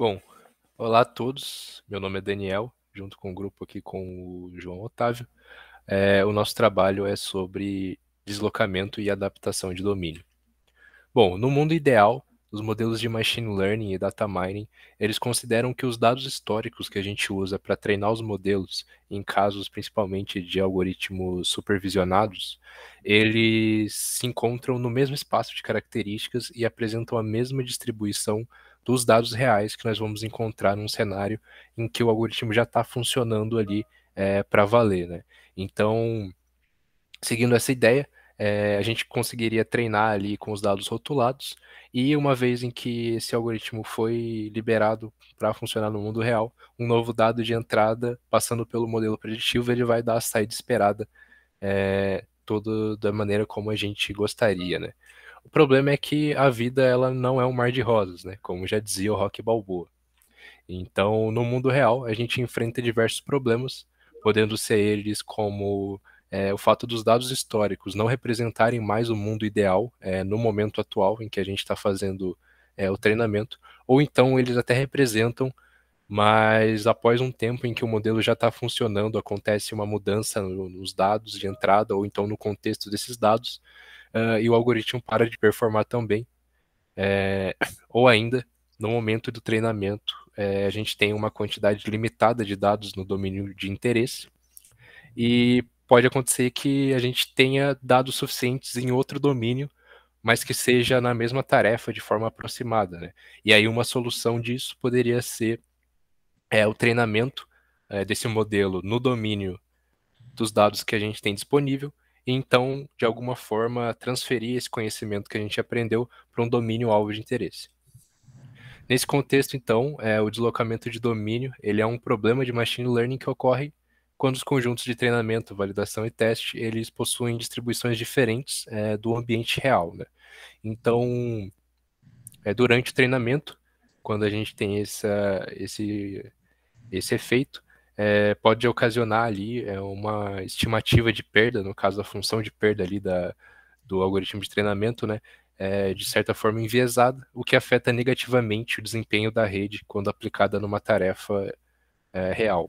Bom, olá a todos. Meu nome é Daniel, junto com o grupo aqui com o João Otávio. O nosso trabalho é sobre deslocamento e adaptação de domínio. Bom, no mundo ideal, os modelos de machine learning e data mining, eles consideram que os dados históricos que a gente usa para treinar os modelos, em casos principalmente de algoritmos supervisionados, eles se encontram no mesmo espaço de características e apresentam a mesma distribuição dos dados reais que nós vamos encontrar num cenário em que o algoritmo já está funcionando ali para valer, né? Então, seguindo essa ideia, a gente conseguiria treinar ali com os dados rotulados, e uma vez em que esse algoritmo foi liberado para funcionar no mundo real, um novo dado de entrada, passando pelo modelo preditivo, ele vai dar a saída esperada, toda da maneira como a gente gostaria, né? O problema é que a vida ela não é um mar de rosas, né? Como já dizia o Rocky Balboa. Então, no mundo real, a gente enfrenta diversos problemas, podendo ser eles como o fato dos dados históricos não representarem mais o mundo ideal no momento atual em que a gente está fazendo o treinamento, ou então eles até representam, mas após um tempo em que o modelo já está funcionando, acontece uma mudança nos dados de entrada, ou então no contexto desses dados, e o algoritmo para de performar também. Ou ainda, no momento do treinamento, a gente tem uma quantidade limitada de dados no domínio de interesse, e pode acontecer que a gente tenha dados suficientes em outro domínio, mas que seja na mesma tarefa de forma aproximada, né? E aí uma solução disso poderia ser o treinamento desse modelo no domínio dos dados que a gente tem disponível, e então, de alguma forma, transferir esse conhecimento que a gente aprendeu para um domínio alvo de interesse. Nesse contexto, então, o deslocamento de domínio ele é um problema de machine learning que ocorre quando os conjuntos de treinamento, validação e teste eles possuem distribuições diferentes do ambiente real, né? Então, durante o treinamento, quando a gente tem esse efeito, pode ocasionar ali uma estimativa de perda, no caso da função de perda ali do algoritmo de treinamento, né, de certa forma enviesada, o que afeta negativamente o desempenho da rede quando aplicada numa tarefa real.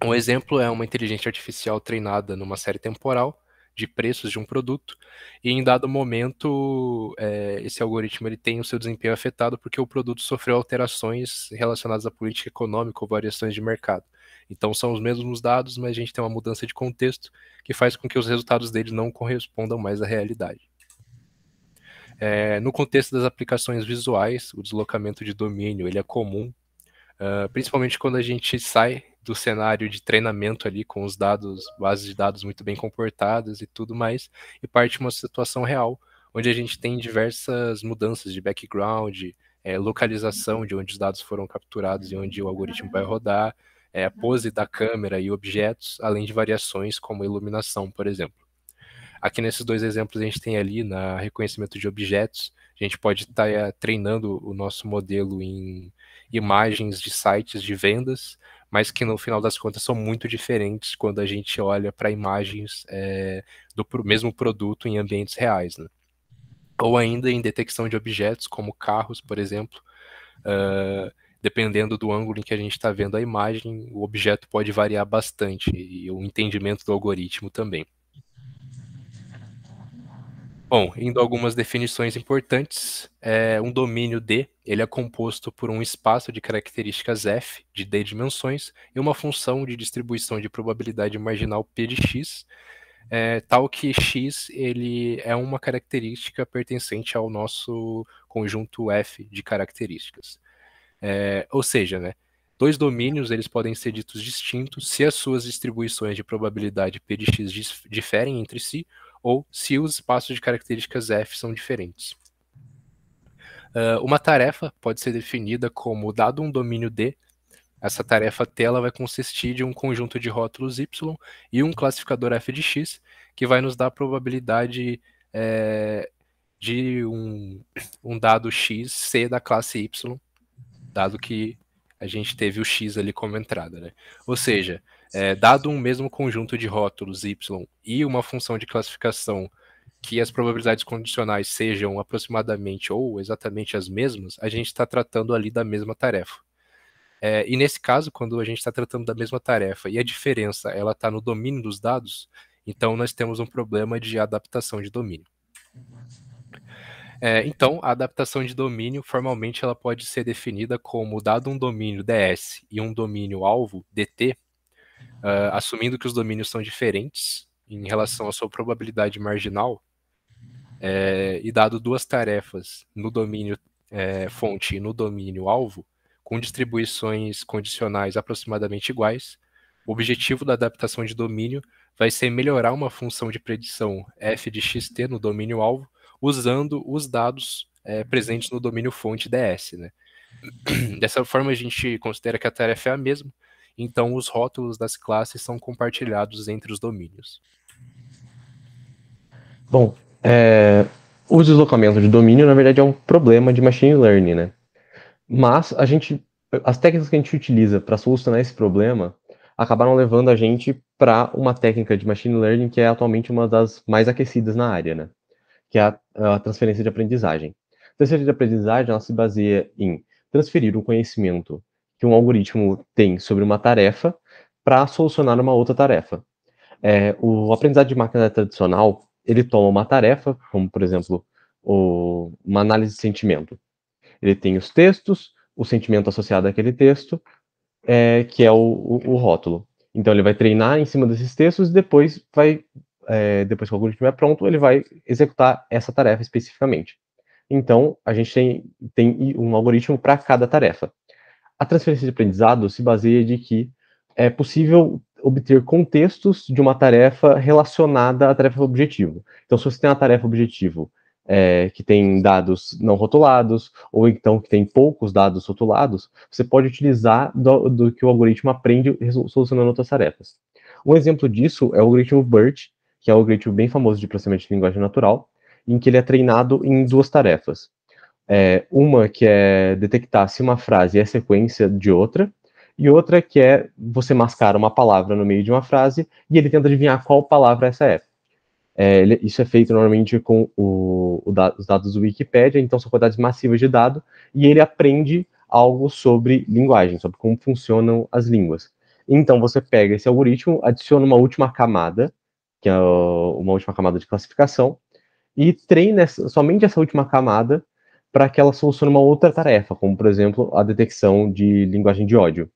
Um exemplo é uma inteligência artificial treinada numa série temporal de preços de um produto, e em dado momento esse algoritmo ele tem o seu desempenho afetado porque o produto sofreu alterações relacionadas à política econômica ou variações de mercado. Então são os mesmos dados, mas a gente tem uma mudança de contexto que faz com que os resultados deles não correspondam mais à realidade. No contexto das aplicações visuais, o deslocamento de domínio ele é comum, principalmente quando a gente sai do cenário de treinamento ali com os dados, bases de dados muito bem comportadas e tudo mais, e parte uma situação real, onde a gente tem diversas mudanças de background, localização de onde os dados foram capturados e onde o algoritmo vai rodar, a pose da câmera e objetos, além de variações como iluminação, por exemplo. Aqui nesses dois exemplos a gente tem ali na reconhecimento de objetos, a gente pode estar treinando o nosso modelo em imagens de sites de vendas, mas que no final das contas são muito diferentes quando a gente olha para imagens do mesmo produto em ambientes reais, né? Ou ainda em detecção de objetos, como carros, por exemplo, dependendo do ângulo em que a gente está vendo a imagem, o objeto pode variar bastante, e o entendimento do algoritmo também. Bom, indo a algumas definições importantes, um domínio D, ele é composto por um espaço de características F, de D dimensões, e uma função de distribuição de probabilidade marginal P de X, tal que X ele é uma característica pertencente ao nosso conjunto F de características. Ou seja, né, dois domínios eles podem ser ditos distintos se as suas distribuições de probabilidade P de X diferem entre si, ou se os espaços de características F são diferentes. Uma tarefa pode ser definida como, dado um domínio D, essa tarefa T ela vai consistir de um conjunto de rótulos Y e um classificador F de X, que vai nos dar a probabilidade de um dado X ser da classe Y, dado que a gente teve o X ali como entrada, né? Ou seja, dado um mesmo conjunto de rótulos Y e uma função de classificação que as probabilidades condicionais sejam aproximadamente ou exatamente as mesmas, a gente está tratando ali da mesma tarefa. E nesse caso, quando a gente está tratando da mesma tarefa e a diferença ela está no domínio dos dados, então nós temos um problema de adaptação de domínio. Então, a adaptação de domínio, formalmente, ela pode ser definida como, dado um domínio DS e um domínio alvo, DT, assumindo que os domínios são diferentes em relação à sua probabilidade marginal, e dado duas tarefas no domínio fonte e no domínio alvo, com distribuições condicionais aproximadamente iguais, o objetivo da adaptação de domínio vai ser melhorar uma função de predição f de xt no domínio alvo, usando os dados presentes no domínio fonte DS, né? Dessa forma, a gente considera que a tarefa é a mesma, então os rótulos das classes são compartilhados entre os domínios. Bom, o deslocamento de domínio, na verdade, é um problema de machine learning, né? Mas as técnicas que a gente utiliza para solucionar esse problema acabaram levando a gente para uma técnica de machine learning que é atualmente uma das mais aquecidas na área, né? Que é a transferência de aprendizagem. A transferência de aprendizagem ela se baseia em transferir o conhecimento que um algoritmo tem sobre uma tarefa para solucionar uma outra tarefa. O aprendizado de máquina tradicional, ele toma uma tarefa, como, por exemplo, uma análise de sentimento. Ele tem os textos, o sentimento associado àquele texto, que é o rótulo. Então, ele vai treinar em cima desses textos e depois depois que o algoritmo é pronto, ele vai executar essa tarefa especificamente. Então, a gente tem um algoritmo para cada tarefa. A transferência de aprendizado se baseia de que é possível obter contextos de uma tarefa relacionada à tarefa objetivo. Então, se você tem uma tarefa objetivo que tem dados não rotulados, ou então que tem poucos dados rotulados, você pode utilizar do que o algoritmo aprende solucionando outras tarefas. Um exemplo disso é o algoritmo BERT, que é um algoritmo bem famoso de processamento de linguagem natural, em que ele é treinado em duas tarefas. Uma que é detectar se uma frase é sequência de outra, e outra que é você mascara uma palavra no meio de uma frase e ele tenta adivinhar qual palavra essa é. Isso é feito normalmente com os dados do Wikipedia, então são quantidades massivas de dados, e ele aprende algo sobre linguagem, sobre como funcionam as línguas. Então você pega esse algoritmo, adiciona uma última camada, que é uma última camada de classificação, e treina somente essa última camada para que ela solucione uma outra tarefa, como, por exemplo, a detecção de linguagem de ódio.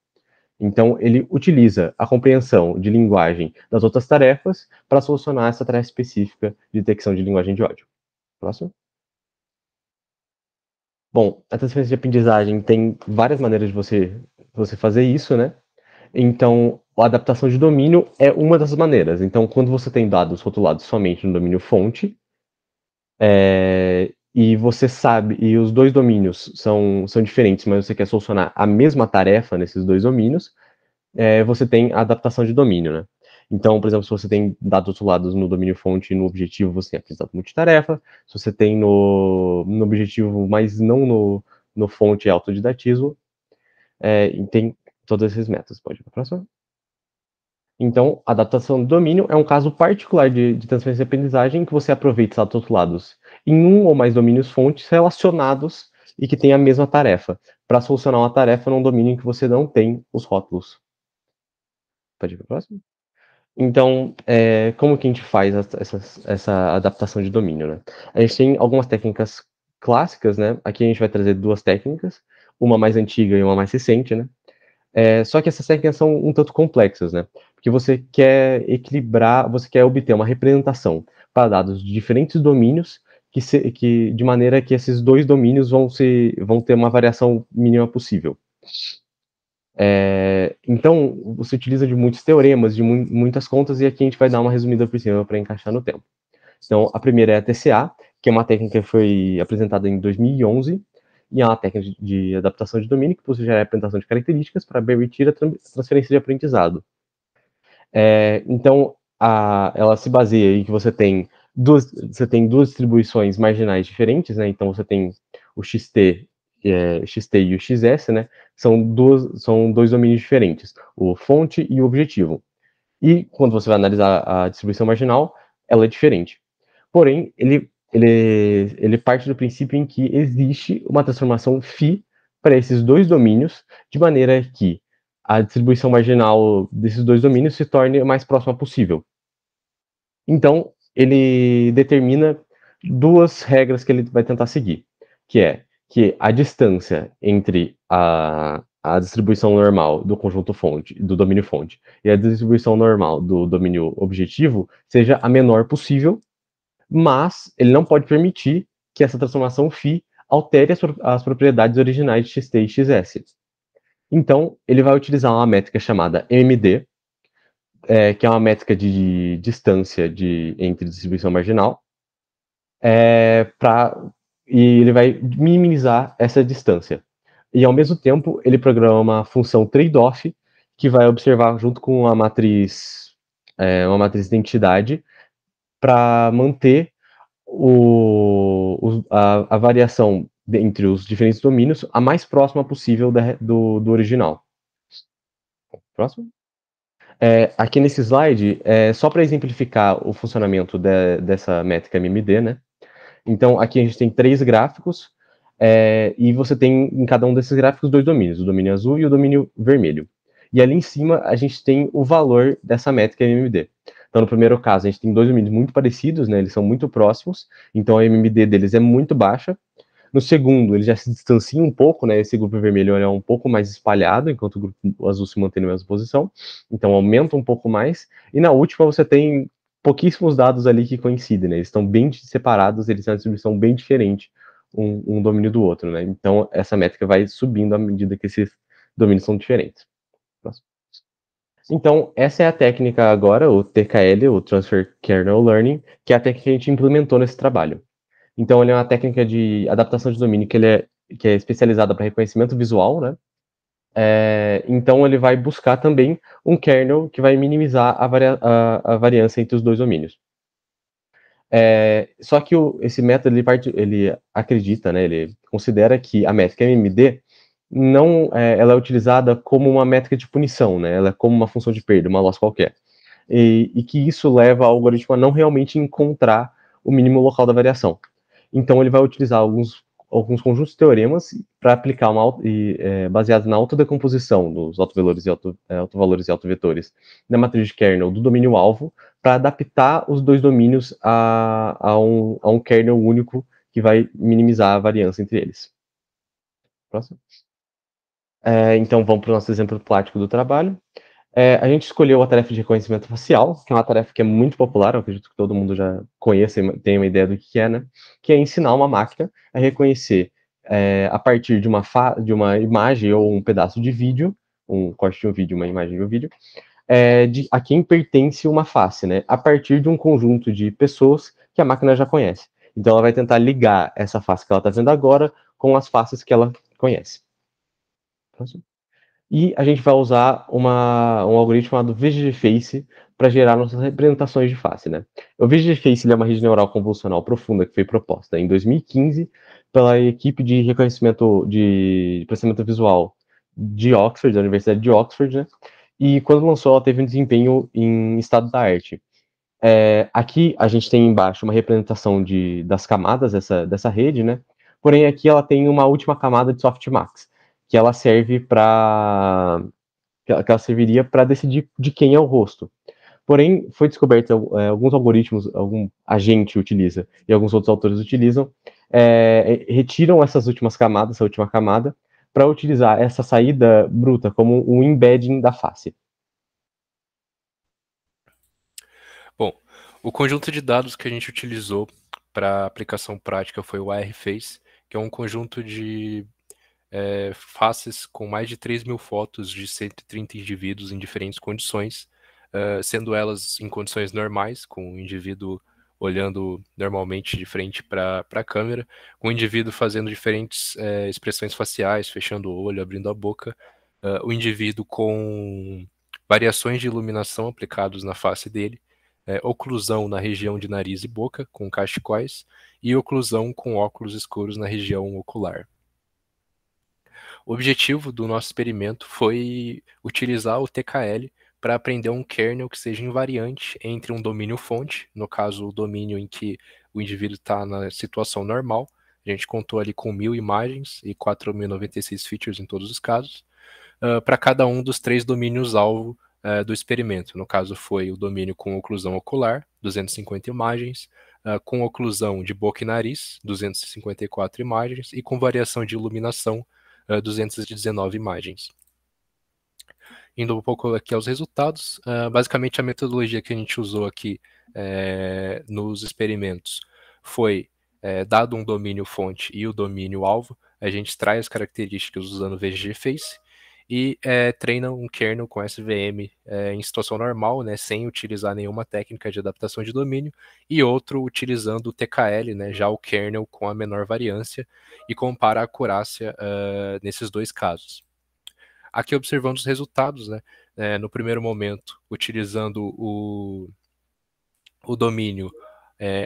Então, ele utiliza a compreensão de linguagem das outras tarefas para solucionar essa tarefa específica de detecção de linguagem de ódio. Próximo. Bom, a transferência de aprendizagem tem várias maneiras de você fazer isso, né? Então, a adaptação de domínio é uma das maneiras. Então, quando você tem dados rotulados somente no domínio fonte, e você sabe, e os dois domínios são diferentes, mas você quer solucionar a mesma tarefa nesses dois domínios, você tem a adaptação de domínio, né? Então, por exemplo, se você tem dados rotulados no domínio fonte e no objetivo, você tem aprendizado multitarefa. Se você tem no objetivo, mas não no fonte, é autodidatismo. E tem todos esses métodos. Pode ir para a próxima. Então, a adaptação do domínio é um caso particular de transferência de aprendizagem em que você aproveita dados rotulados em um ou mais domínios fontes relacionados e que tem a mesma tarefa, para solucionar uma tarefa num domínio em que você não tem os rótulos. Pode ir para a próxima? Então, como que a gente faz essa adaptação de domínio, né? A gente tem algumas técnicas clássicas, né? Aqui a gente vai trazer duas técnicas, uma mais antiga e uma mais recente, né? Só que essas técnicas são um tanto complexas, né? Porque você quer equilibrar, você quer obter uma representação para dados de diferentes domínios, de maneira que esses dois domínios vão ter uma variação mínima possível. Então, você utiliza de muitos teoremas, de muitas contas, e aqui a gente vai dar uma resumida por cima para encaixar no tempo. Então, a primeira é a TCA, que é uma técnica que foi apresentada em 2011, e é uma técnica de adaptação de domínio que possui gerar a apresentação de características para permitir a transferência de aprendizado. Então, ela se baseia em que você tem duas distribuições marginais diferentes, né? Então, você tem o XT e o XS, né? São dois domínios diferentes, o fonte e o objetivo. E quando você vai analisar a distribuição marginal, ela é diferente. Porém, ele parte do princípio em que existe uma transformação φ para esses dois domínios, de maneira que a distribuição marginal desses dois domínios se torne o mais próxima possível. Então, ele determina duas regras que ele vai tentar seguir, que é que a distância entre a distribuição normal do conjunto fonte, do domínio fonte, e a distribuição normal do domínio objetivo seja a menor possível, mas ele não pode permitir que essa transformação φ altere as propriedades originais de xt e xs. Então, ele vai utilizar uma métrica chamada MD, que é uma métrica de distância entre distribuição marginal, e ele vai minimizar essa distância. E, ao mesmo tempo, ele programa uma função trade-off que vai observar junto com uma matriz de identidade para manter a variação entre os diferentes domínios a mais próxima possível do original. Próximo. Aqui nesse slide, só para exemplificar o funcionamento dessa métrica MMD, né? Então, aqui a gente tem 3 gráficos, e você tem em cada um desses gráficos 2 domínios, o domínio azul e o domínio vermelho. E ali em cima a gente tem o valor dessa métrica MMD. Então, no primeiro caso, a gente tem 2 domínios muito parecidos, né? Eles são muito próximos, então a MMD deles é muito baixa. No segundo, ele já se distancia um pouco, né? Esse grupo vermelho é um pouco mais espalhado, enquanto o grupo azul se mantém na mesma posição. Então, aumenta um pouco mais. E na última, você tem pouquíssimos dados ali que coincidem, né? Eles estão bem separados, eles têm uma distribuição bem diferente um domínio do outro, né? Então, essa métrica vai subindo à medida que esses domínios são diferentes. Próximo. Então, essa é a técnica agora, o TKL, o Transfer Kernel Learning, que é a técnica que a gente implementou nesse trabalho. Então, ele é uma técnica de adaptação de domínio que é especializada para reconhecimento visual, né? Então, ele vai buscar também um kernel que vai minimizar a variância entre os dois domínios. Só que esse método, ele acredita, né? Ele considera que a métrica MMD não, ela é utilizada como uma métrica de punição, né? Ela é como uma função de perda, uma loss qualquer. E que isso leva ao algoritmo a não realmente encontrar o mínimo local da variação. Então, ele vai utilizar alguns conjuntos de teoremas para aplicar baseados na autodecomposição dos autovalores e autovetores na matriz de kernel do domínio alvo, para adaptar os dois domínios a um kernel único que vai minimizar a variância entre eles. Próximo. Então, vamos para o nosso exemplo prático do trabalho. A gente escolheu a tarefa de reconhecimento facial, que é uma tarefa que é muito popular, eu acredito que todo mundo já conhece e tem uma ideia do que é, né? Que é ensinar uma máquina a reconhecer, a partir de uma imagem ou um pedaço de vídeo, um corte de um vídeo, uma imagem de um vídeo, a quem pertence uma face, né? A partir de um conjunto de pessoas que a máquina já conhece. Então, ela vai tentar ligar essa face que ela está vendo agora com as faces que ela conhece. Próximo. E a gente vai usar um algoritmo chamado VGGFace para gerar nossas representações de face, né? O VGGFace é uma rede neural convolucional profunda que foi proposta em 2015 pela equipe de reconhecimento de processamento visual de Oxford, da Universidade de Oxford, né? E quando lançou, ela teve um desempenho em estado da arte. Aqui a gente tem embaixo uma representação das camadas dessa rede, né? Porém, aqui ela tem uma última camada de softmax, que ela serve para que ela serviria para decidir de quem é o rosto. Porém, foi descoberto alguns algoritmos, algum agente utiliza e alguns outros autores utilizam, retiram essa última camada, para utilizar essa saída bruta como um embedding da face. Bom, o conjunto de dados que a gente utilizou para a aplicação prática foi o ARFace, que é um conjunto de faces com mais de 3.000 fotos de 130 indivíduos em diferentes condições, sendo elas em condições normais, com o indivíduo olhando normalmente de frente para a câmera, com o indivíduo fazendo diferentes expressões faciais, fechando o olho, abrindo a boca, o indivíduo com variações de iluminação aplicados na face dele, oclusão na região de nariz e boca, com cachecóis, e oclusão com óculos escuros na região ocular. O objetivo do nosso experimento foi utilizar o TKL para aprender um kernel que seja invariante entre um domínio fonte, no caso o domínio em que o indivíduo está na situação normal. A gente contou ali com 1.000 imagens e 4.096 features em todos os casos, para cada um dos 3 domínios-alvo do experimento. No caso, foi o domínio com oclusão ocular, 250 imagens, com oclusão de boca e nariz, 254 imagens, e com variação de iluminação, 219 imagens. Indo um pouco aqui aos resultados, basicamente a metodologia que a gente usou aqui nos experimentos foi, dado um domínio fonte e o domínio alvo, a gente extrai as características usando o VGGFace e treina um kernel com SVM em situação normal, né, sem utilizar nenhuma técnica de adaptação de domínio, e outro utilizando o TKL, né, já o kernel com a menor variância, e compara a acurácia nesses 2 casos. Aqui observando os resultados, né, no primeiro momento, utilizando o domínio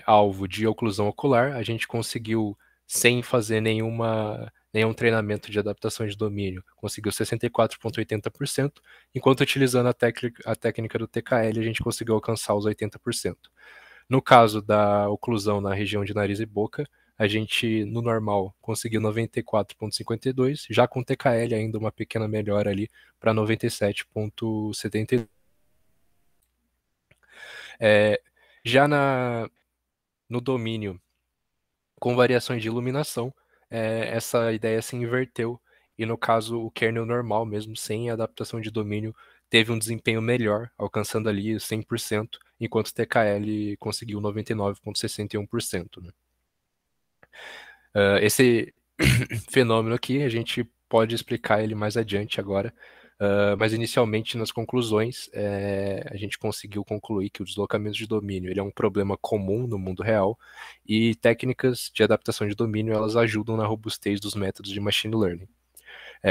alvo de oclusão ocular, a gente conseguiu, sem fazer nenhum treinamento de adaptação de domínio, conseguiu 64,80%, enquanto utilizando a técnica do TKL, a gente conseguiu alcançar os 80%. No caso da oclusão na região de nariz e boca, a gente, no normal, conseguiu 94,52, já com TKL ainda uma pequena melhora ali para 97,72. Já no domínio com variações de iluminação, essa ideia se inverteu, e no caso o kernel normal mesmo, sem adaptação de domínio, teve um desempenho melhor, alcançando ali 100%, enquanto o TKL conseguiu 99,61%. Né? Esse fenômeno aqui, a gente pode explicar ele mais adiante agora, mas inicialmente nas conclusões, a gente conseguiu concluir que o deslocamento de domínio ele é um problema comum no mundo real, e técnicas de adaptação de domínio elas ajudam na robustez dos métodos de machine learning.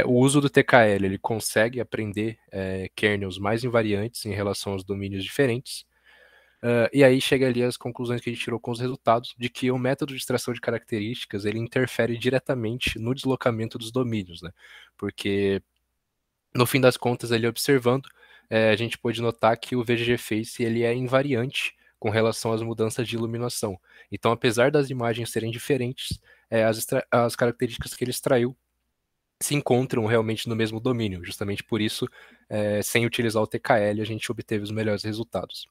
O uso do TKL ele consegue aprender kernels mais invariantes em relação aos domínios diferentes, e aí chega ali as conclusões que a gente tirou com os resultados, de que o método de extração de características ele interfere diretamente no deslocamento dos domínios, né? Porque no fim das contas, ali observando, a gente pôde notar que o VGGFace ele é invariante com relação às mudanças de iluminação. Então, apesar das imagens serem diferentes, as características que ele extraiu se encontram realmente no mesmo domínio. Justamente por isso, sem utilizar o TKL, a gente obteve os melhores resultados.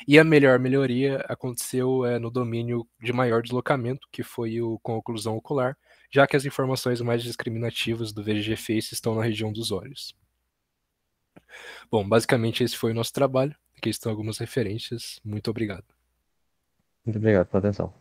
E a melhor melhoria aconteceu no domínio de maior deslocamento, que foi o com oclusão ocular, já que as informações mais discriminativas do VGGFace estão na região dos olhos. Bom, basicamente esse foi o nosso trabalho. Aqui estão algumas referências. Muito obrigado. Muito obrigado pela atenção.